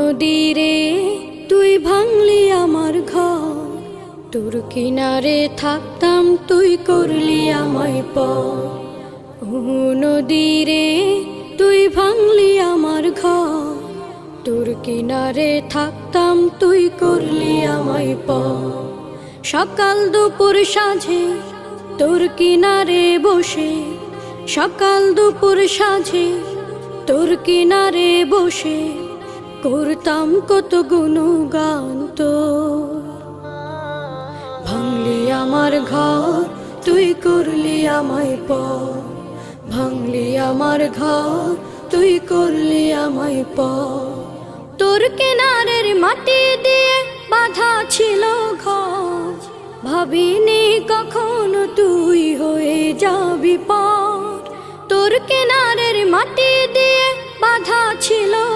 নদীরে তুই ভাঙলি আমার ঘর, তোর কিনারে থাকতাম তুই করলি আমায় পর। ও নদীরে তুই ভাঙলি আমার ঘর, তোর কিনারে থাকতাম তুই করলি আমায় পর। সকাল দুপুর সাঁঝে তোর কিনারে বসে, সকাল দুপুর সাঁঝে তোর কিনারে বসে করতাম কত গুণগান তোর। ভাঙলি আমার ঘর তুই করলি আমায় পর, ভাঙলি আমার ঘর তুই করলি আমায় পর। তোর কিনারের মাটি দিয়ে বাঁধা ছিল ঘর, ভাবিনি কখনো তুই হয়ে যাবি পার। তোর কিনারের মাটি দিয়ে বাঁধা ছিল